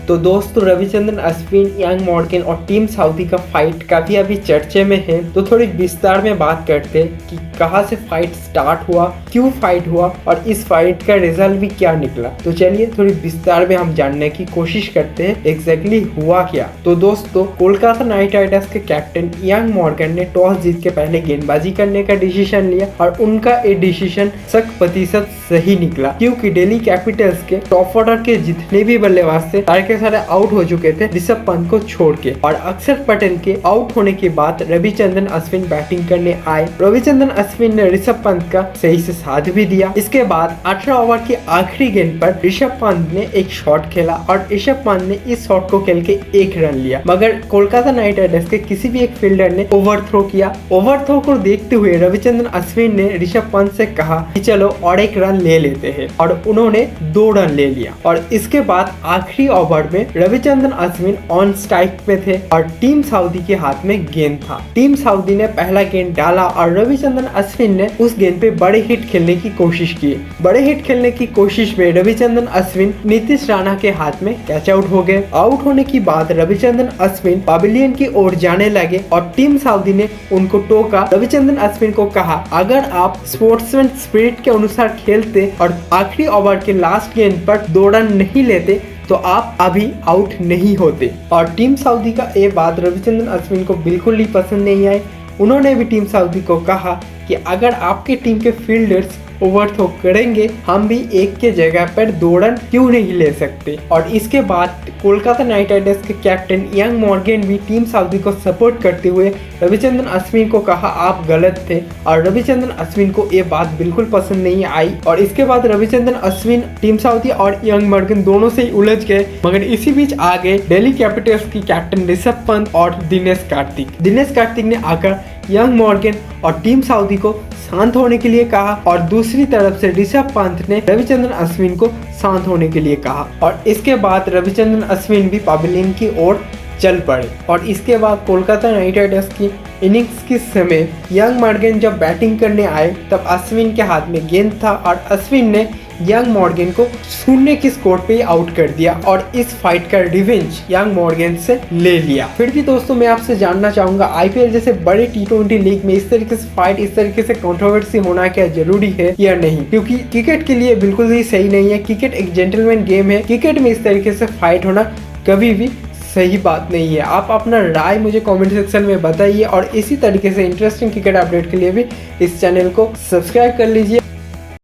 तो दोस्तों Ravichandran Ashwin, young Morgan और टीम साउदी का फाइट काफी अभी चर्चे में है। तो थोड़ी विस्तार में बात करते हैं कि कहां से फाइट स्टार्ट हुआ, क्यों फाइट हुआ और इस फाइट का रिजल्ट भी क्या निकला। तो चलिए थोड़ी विस्तार में हम जानने की कोशिश करते हैं एग्जैक्टली हुआ क्या। तो दोस्तों कोलकाता नाइट राइडर्स के कैप्टन यंग मॉर्गन ने टॉस जीत के पहले गेंदबाजी करने का डिसीजन लिया और उनका ये डिसीजन 100% सही निकला, क्योंकि दिल्ली कैपिटल्स के टॉप ऑर्डर के जितने भी बल्लेबाज थे सारे के सारे आउट हो चुके थे ऋषभ पंत को छोड़ के। और अक्षर पटेल के आउट होने के बाद रविचंद्रन अश्विन बैटिंग करने आए। रविचंद्रन अश्विन ने ऋषभ पंत का सही से साथ भी दिया। इसके बाद 18 ओवर के आखिरी गेंद पर ऋषभ पंत ने एक शॉट खेला और ऋषभ पंत ने इस शॉट को खेल के 1 रन लिया, मगर कोलकाता नाइट राइडर्स के किसी भी एक फील्डर ने ओवरथ्रो किया। ओवरथ्रो को देखते हुए रविचंद्रन अश्विन ने ऋषभ पंत से कहा कि चलो और 1 रन ले लेते हैं, और उन्होंने 2 रन ले लिया। और इसके बाद आखिरी ओवर में रविचंद्रन अश्विन ऑन स्ट्राइक पे थे और टीम सऊदी के हाथ में गेंद था। टीम सऊदी ने पहला गेंद डाला और रविचंद्रन अश्विन ने उस गेंद पे बड़े हिट खेलने की कोशिश की। बड़े हिट खेलने की कोशिश में रविचंद्रन अश्विन नीतीश राणा के हाथ में कैच आउट हो गए। आउट होने के बाद रविचंद्रन अश्विन पवेलियन की ओर जाने लगे और टीम सऊदी ने उनको टोका। रविचंद्रन अश्विन को कहा, अगर आप स्पोर्ट्समैन स्पिरिट के अनुसार खेलते और आखिरी ओवर के लास्ट गेंद पर 2 रन नहीं लेते तो आप अभी आउट नहीं होते। और टीम सऊदी का ये बात रविचंद्रन अश्विन को बिल्कुल ही पसंद नहीं आई। उन्होंने भी टीम सऊदी को कहा कि अगर आपके टीम के फील्डर्स ओवरथ्रो करेंगे, हम भी 1 के जगह पर 2 रन क्यों नहीं ले सकते। और इसके बाद कोलकाता नाइट राइडर्स के कैप्टन यंग मॉर्गन भी टीम सऊदी को सपोर्ट करते हुए रविचंद्रन अश्विन को कहा आप गलत थे, और रविचंद्रन अश्विन को ये बात बिल्कुल पसंद नहीं आई। और इसके बाद रविचंद्रन अश्विन, टीम सऊदी और यंग मॉर्गन दोनों से ही उलझ गए, मगर इसी बीच आ गए दिल्ली कैपिटल्स की कैप्टन ऋषभ पंत और दिनेश कार्तिक ने आकर यंग मॉर्गन और टीम सऊदी को शांत होने के लिए कहा, और दूसरी तरफ से ऋषभ पंत ने रविचंद्रन अश्विन को शांत होने के लिए कहा। और इसके बाद रविचंद्रन अश्विन भी पवेलियन की ओर चल पड़े। और इसके बाद कोलकाता नाइट राइडर्स की इनिंग्स के समय यंग मॉर्गन जब बैटिंग करने आए तब अश्विन के हाथ में गेंद था और अश्विन ने यंग मॉर्गन को 0 के स्कोर पे आउट कर दिया और इस फाइट का रिवेंज यंग मॉर्गन से ले लिया। फिर भी दोस्तों मैं आपसे जानना चाहूंगा, आईपीएल जैसे बड़े T20 लीग में इस तरीके से फाइट, इस तरीके से कंट्रोवर्सी होना क्या जरूरी है या नहीं? क्योंकि क्रिकेट के लिए बिल्कुल ही सही नहीं है। क्रिकेट एक जेंटलमैन गेम है। क्रिकेट में इस तरीके से फाइट होना कभी भी सही बात नहीं है। आप अपना राय मुझे कमेंट सेक्शन में बताइए और इसी तरीके से इंटरेस्टिंग क्रिकेट अपडेट के लिए भी इस चैनल को सब्सक्राइब कर लीजिए।